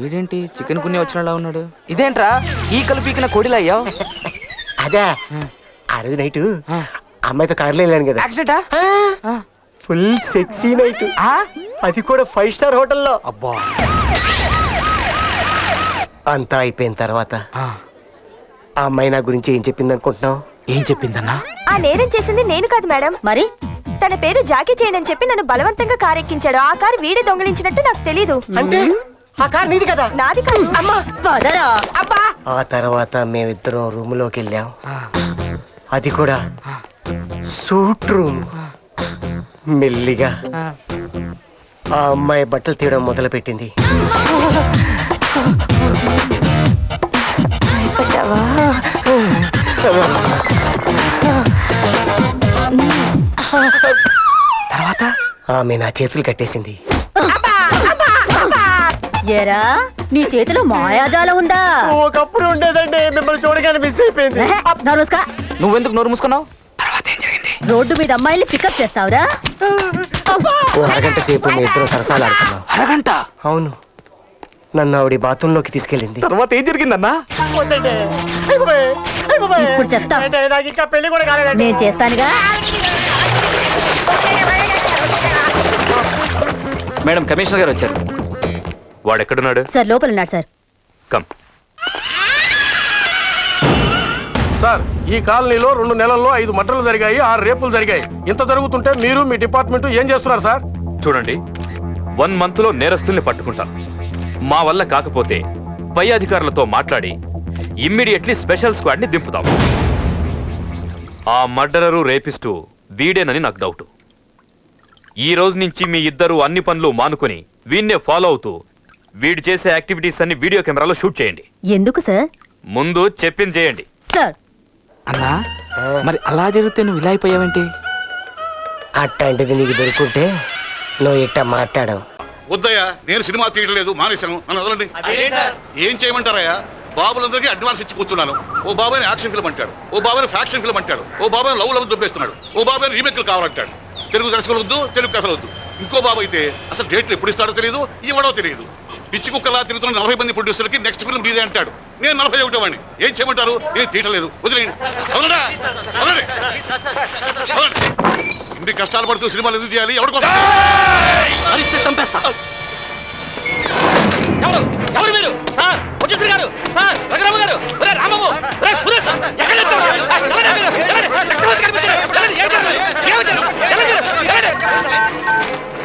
వీడేంటి చికెన్ పుణ్య వచ్చినలా ఉన్నాడు. ఇదేంట్రా ఈకలు పీకిన కోడిలా అయ్యావు? అదే ఆ రోజు నైట్ అమ్మాయితో కార్లో వెళ్ళాను కదా, యాక్సిడెంటా? ఫుల్ సెక్సీ నైట్, అది కూడా 5 స్టార్ హోటల్లో. అబ్బా. అంతా అయిపోయిన తర్వాత ఆ అమ్మాయి నా గురించి ఏం చెప్పింది అనుకుంటున్నావు? ఏం చెప్పిందన్నా? ఆ నేరం చేసింది నేను కాదు మేడం. మరి తన పేరు జాకీ చేయన్ అని చెప్పి నన్ను బలవంతంగా కారు ఎక్కించాడు. ఆ కారు వీడే దొంగలించినట్టు నాకు తెలీదు. అంటే ఆ కారు నీది కదా? నాది కాదు. అమ్మా అబ్బా. ఆ తర్వాత మేమిద్దరం రూమ్ లోకి వెళ్ళాం, అది కూడా సూట్ రూమ్. మెల్లిగా ఆ అమ్మాయి బట్టలు తీయడం మొదలు పెట్టింది. తర్వాత ఆమె నా చేతులు కట్టేసింది. ఏరా నీ చేతిలో మాయాజాలం ఉందా? ఒకప్పుడు ఉండేదండి, మిమ్మల్ని చూడగానే మిస్ అయిపోయింది. నువ్వెందుకు నోరు మూసుకున్నావు? తర్వాత ఏం జరిగింది? రోడ్డు మీద అమ్మాయిల్ని పికప్ చేస్తావురా? ఓ అరగంట సేపు మీ ఇద్దరు సరసాలు ఆడుతున్నాం. అరగంట? అవును. నన్ను ఆవిడ బాత్రూమ్ లోకి తీసుకెళ్ళింది. తర్వాత ఏం జరిగిందన్నా? ఇప్పుడు చెప్తా. నాకు ఇంకా పెళ్లి కూడా కాలేదండి. నేను చేస్తానుగా. మేడం, కమిషనర్ గారు వచ్చారు. వాడు ఎక్కడున్నాడు? సార్ లోపల ఉన్నాడు సార్. కమ్. సార్, ఈ కాలనీలో 2 నెలల్లో 5 మర్డర్లు జరిగాయి, 6 రేపులు జరిగాయి. ఇంత జరుగుతుంటే మీరు మీ డిపార్ట్మెంట్ ఏం చేస్తున్నారు సార్? చూడండి, 1 మంత్ లో నేరస్తుల్ని పట్టుకుంటాం. మా వల్ల కాకపోతే పై అధికారులతో మాట్లాడి ఇమ్మీడియట్లీ స్పెషల్ స్క్వాడ్ ని దింపుతాం. ఆ మర్డరరు రేపిస్టు వీడేనని నాకు డౌట్. ఈ రోజు నుంచి మీ ఇద్దరు అన్ని పనులు మానుకొని వీడినే ఫాలో అవుతూ వీడు చేసే యాక్టివిటీస్ అన్ని వీడియో కెమెరాలో షూట్ చేయండి. ఎందుకు సార్? ముందు చెప్పింది చేయండి. సార్. అన్నా, మరి అలా జరిగితే నువ్వు ఇలా అయిపోయావేంటి? అట్లాంటిది నీకు దొరుకుంటే నువ్వు ఇట్ట మాట్లాడవు. వద్దయ్యా, నేను సినిమా తీయడం లేదు, మానేశాను. నన్ను వదలండి. ఏం చేయమంటారయ్యా? బాబులందరికీ అడ్వాన్స్ ఇచ్చి కూర్చున్నాను. ఓ బాబాయ్ యాక్షన్ ఫిల్మ్ అంటాడు, ఓ బాబాయ్ ఫ్యాక్షన్ ఫిల్మ్ అంటాడు, ఓ బాబాయ్ లవ్ దొబ్బేస్తున్నాడు, ఓ బాబాయ్ రీమేక్లు కావాలంటాడు. తెలుగు దర్శకులు వద్దు, తెలుగు కథలు వద్దు. ఇంకో బాబు అయితే అసలు డేట్లు ఎప్పుడు ఇస్తాడో తెలియదు, ఇవ్వడో తెలియదు. పిచ్చి కుక్కలా తిరుగుతున్న 40 మంది ప్రొడ్యూసర్లకి నెక్స్ట్ ఫిల్మ్ డీదే అంటాడు. నేను 41 వాడిని. ఏం చేయమంటారు? నేను తీయటలేదు, వదిలేయండి. ఇన్ని కష్టాలు పడుతూ సినిమాలు ఎందుకు తీయాలి? ఎవరికోసం? ఎవరు మీరు? సార్, ప్రొడ్యూసర్ గారు, సార్, రఘురామ గారు, రామబాబు,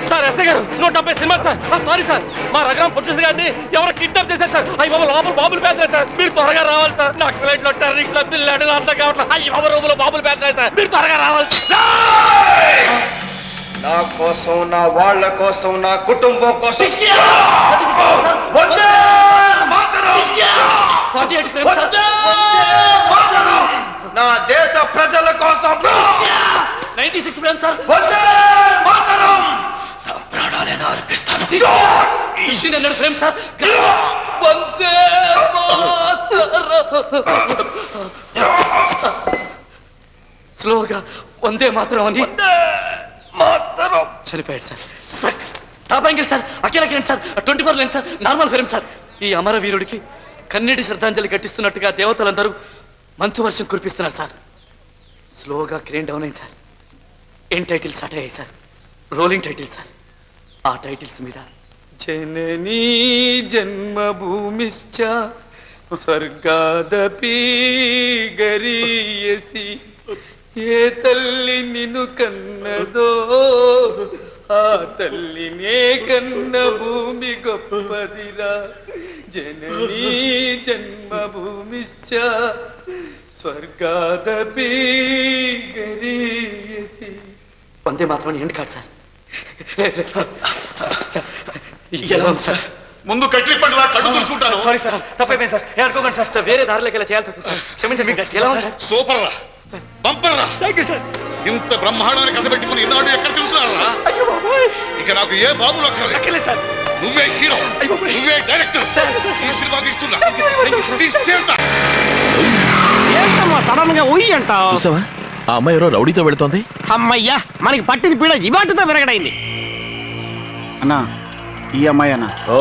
సార్, ఎస్ఐ గారు, 170 సినిమా సార్. సారీ సార్, మా రఘురామ ప్రొడ్యూసర్ గారిని ఎవరో కిడ్నాప్ చేశారు సార్. అయ్యి బాబు, లోపల బాబులు పేదలేదు సార్. మీరు త్వరగా రావాలి సార్. నాకు ఫ్లైట్లో టెర్రరిస్టులు, పిల్లలు అంతా కావట్లేదు. అయ్యి బాబు, రూములో బాబులు పేదలేదు సార్. మీరు త్వరగా రావాలి. నా కోసం, నా వాళ్ళ కోసం, నా కుటుంబం కోసం నా దేశ ప్రజల కోసం 96 ఫ్రేమ్ సార్. నా ప్రాణాలను అర్పిస్తాను. 100 ఫ్రేమ్ సార్. వందే స్లోగా వందే మాత్రం అని చనిపోయాడు sir. Sir, top angle sir, అఖిలకి sir, 24 lens sir, normal frame sir. ఈ అమరవీరుడికి కన్నీటి శ్రద్ధాంజలి ఘటిస్తున్నట్టుగా దేవతలందరూ మంచు వర్షం కురిపిస్తున్నారు సార్. స్లోగా క్రేన్ డౌన్ అయింది సార్. ఏం టైటిల్ స్టార్ట్ అయ్యాయి సార్? Rolling title sir. ఆ టైటిల్స్ మీద జననీ జన్మభూమిశ్చ స్వర్గాదపి గరీయసి, ఏ తల్లి నిన్ను కన్నదో ఆ తల్లినే కన్న భూమి గొప్పదిరా. జననీ జన్మభూమిశ్చ స్వర్గాదపి గరీయసి. వందే మాత్రం ఏంటి కాదు సార్. ఎలా ఉంది సార్? ముందు కట్లి పండుగ కళ్ళు చూసుకుంటాను. సారీ సార్, తప్పైపోయింది సార్. అనుకోకండి సార్. వేరే దారిలోకి ఇలా చేయాల్సి వస్తుంది సార్. క్షమించండి. ఎలా ఉంది సార్? సూపర్ రా, బంపర్ రా. ఇంత బ్రహ్మాండమైన కథ పెట్టుకుని ఇన్నాడు ఎక్కడ తిరుగుతున్నారా? ఇక నాకు ఏ బాబులు అక్కర్లేదు సార్. నువ్వే హీరో, నువ్వే డైరెక్టర్. ఈ సినిమాకి ఇస్తున్నా. సడన్ గా ఉయ్యి అంటావు. చూసావా, ఆ అమ్మాయి ఎవరో రౌడీతో వెళుతోంది. అమ్మయ్యా, మనకి పట్టిన పీడ ఇవాటితో విరగడైంది. అన్నా, ఈ అమ్మాయినా? ఓ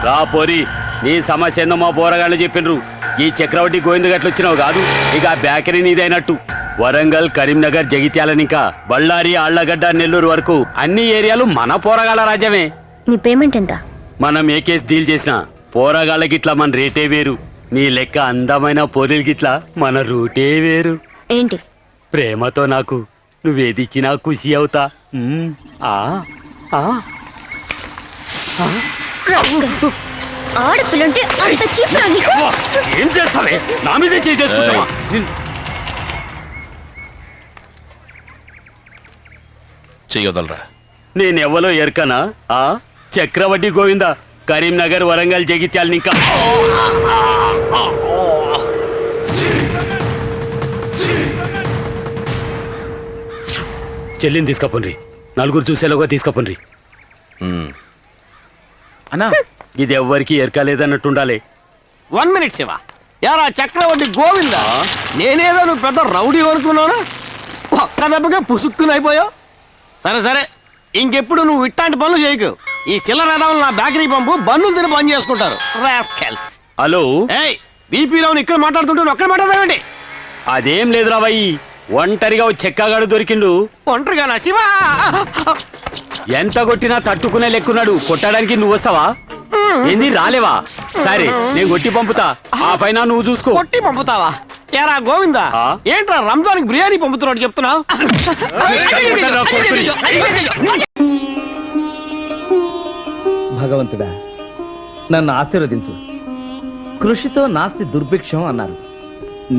రా పోరి, నీ సమస్య ఏందో మా పోరగాళ్ళు చెప్పిండ్రు. ఈ చక్రవర్తి గోవింద గట్లు వచ్చినావు కాదు, ఇక ఆ బేకరీ నీదైనట్టు. వరంగల్, కరీంనగర్, జగిత్యాల ఇంకా బళ్ళారి, ఆళ్లగడ్డ, నెల్లూరు వరకు అన్ని ఏరియాలు మన పోరగాళ్ళ రాజ్యమే. నీ పేమెంట్ ఎంత? మనం ఏ కేసు డీల్ చేసినా పోరగాళ్ళకి ఇట్లా మన రేటే వేరు. నీ లెక్క అందమైన పోరీలకి ఇట్లా మన రూటే వేరు. ఏంటి? ప్రేమతో నాకు నువ్వేదిచ్చినా ఖుషి అవుతా. ఆ ఆ ఆడపిల్లంటే అంత చీప్రా నీకు? ఏం చేస్తావే? నా మీదే చేసుకుంటావా? చెయ్యొదలరా. నేనెవ్వలో ఎరకనా? ఆ చక్రవడ్డీ గోవింద, కరీంనగర్, వరంగల్, జగిత్యాల ఇంకా చెల్లిని తీసుకపోండి, నలుగురు చూసేలోగా తీసుకపోండి. అన్నా ఇది ఎవ్వరికి ఎరకలేదన్నట్టుండాలి. 1 minute శివ. యారా చక్రవర్తి గోవిందా, నేనేదో నువ్వు పెద్ద రౌడీ అనుకున్నావునా? ఒక్క దెబ్బగా పుసుక్కుని అయిపోయావు. సరే సరే, ఇంకెప్పుడు నువ్వు ఇట్లాంటి పనులు చేయకు. ఈ చిల్లర రథాలు నా బేకరీ పంపు, బన్నులు తిని పని చేసుకుంటారు. రాస్కెల్స్. హలో, ఏయ్ బీపీలో ఇక్కడ మాట్లాడుతుంటే నువ్వు ఒక్కడ మాట్లాడదామండి? అదేం లేదురా వయ్యి, ఒంటరిగా ఓ చెక్కగాడు దొరికిండు. ఒంటరిగానా శివ? ఎంత కొట్టినా తట్టుకునే లెక్కున్నాడు. కొట్టడానికి నువ్వు వస్తావా? ఏంది రాలేవా? సరే నేను కొట్టి పంపుతా, ఆ పైన నువ్వు చూసుకో. కొట్టి పంపుతావా? ఏరా గోవిందా, ఏంట్రా రంజాన్కి బిర్యానీ పంపుతున్నాడు చెప్తున్నావు? భగవంతుడా, నన్ను ఆశీర్వదించు. కృషితో నాస్తి దుర్భిక్షం అన్నారు.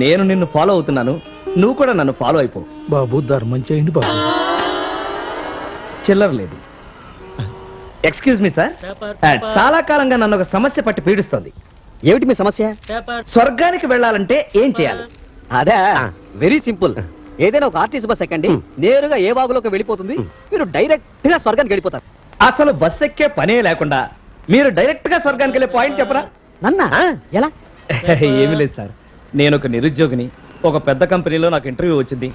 నేను నిన్ను ఫాలో అవుతున్నాను, నువ్వు కూడా నన్ను ఫాలో అయిపో. బాబు ధర్మం చేయండి బాబు. చిల్లర లేదు. ఎక్స్క్యూజ్ మీ సార్, చాలా కాలంగా నన్ను ఒక సమస్య పట్టి పీడిస్తోంది. ఏమిటి మీ సమస్య? స్వర్గానికి వెళ్ళాలంటే ఏం చేయాలి? అదే వెరీ సింపుల్. ఏదైనా ఒక ఆర్టీసీ బస్ ఎక్కండి, నేరుగా ఏ వాగులోకి వెళ్ళిపోతుంది, మీరు డైరెక్ట్ గా స్వర్గానికి వెళ్ళిపోతారు. అసలు బస్ ఎక్కే పనే లేకుండా మీరు డైరెక్ట్ గా స్వర్గానికి వెళ్ళే పాయింట్ చెప్పరా? నన్నా ఎలా? ఏమీ లేదు సార్, నేను ఒక నిరుద్యోగిని. ఒక పెద్ద కంపెనీలో నాకు ఇంటర్వ్యూ వచ్చింది.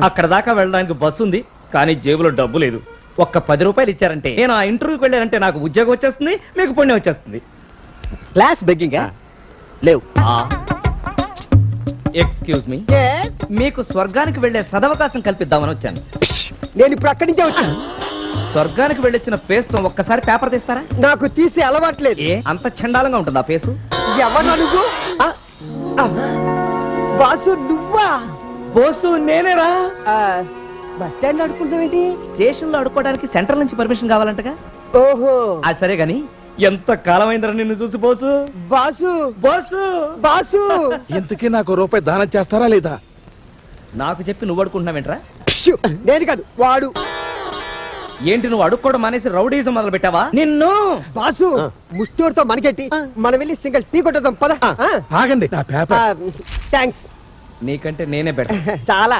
అక్కడ దాకా వెళ్ళడానికి బస్సు ఉంది, కానీ జేబులో డబ్బు లేదు. ఒక్క 10 రూపాయలు ఇచ్చారంటే నేను ఆ ఇంటర్వ్యూకి వెళ్ళానంటే నాకు ఉద్యోగం వచ్చేస్తుంది, మీకు పుణ్యం వచ్చేస్తుంది. క్లాస్ బెగ్గింగ్ లేవు. ఎక్స్క్యూజ్ మీ, మీకు స్వర్గానికి వెళ్లే సదవకాశం కల్పిద్దామని వచ్చాను. నేను ఇప్పుడు అక్కడి నుంచే వచ్చాను. స్వర్గానికి వెళ్ళొచ్చిన ఫేస్ ఒక్కసారి పేపర్ తీస్తారా? నాకు తీసి అలవాట్లేదు. ఏ అంత చండాలంగా ఉంటుంది ఆ ఫేసు? ఎవరు నువ్వు? బాసు నువ్వా? బోసు నేనేరా. Bus stand అడుకుంటావేంటి? స్టేషన్ లో అడుకోవడానికి సెంట్రల్ నుంచి పర్మిషన్ కావాలంటగా. ఓహో, అది సరే గాని ఎంత కాలమైందిరా నిన్ను చూసి బోసు. బాసు బోసు బాసు ఇంతకీ నాకు రూపాయి దానం చేస్తారా లేదా? నాకు చెప్పి నువ్వు అడుకుంటున్నావేంట్రా? నేను కాదు, వాడు. ఏంటి నువ్వు అడుక్కోవడం మానేసి రౌడీజం మొదలు పెట్టావా? నిన్ను బాసు ముష్టోడితో మనకెట్టి, మనం వెళ్ళి సింగిల్ టీ కొట్టదాం పద. ఆగండి, నా పేపర్. థ్యాంక్స్. నీకంటే నేనే బెటర్. చాలా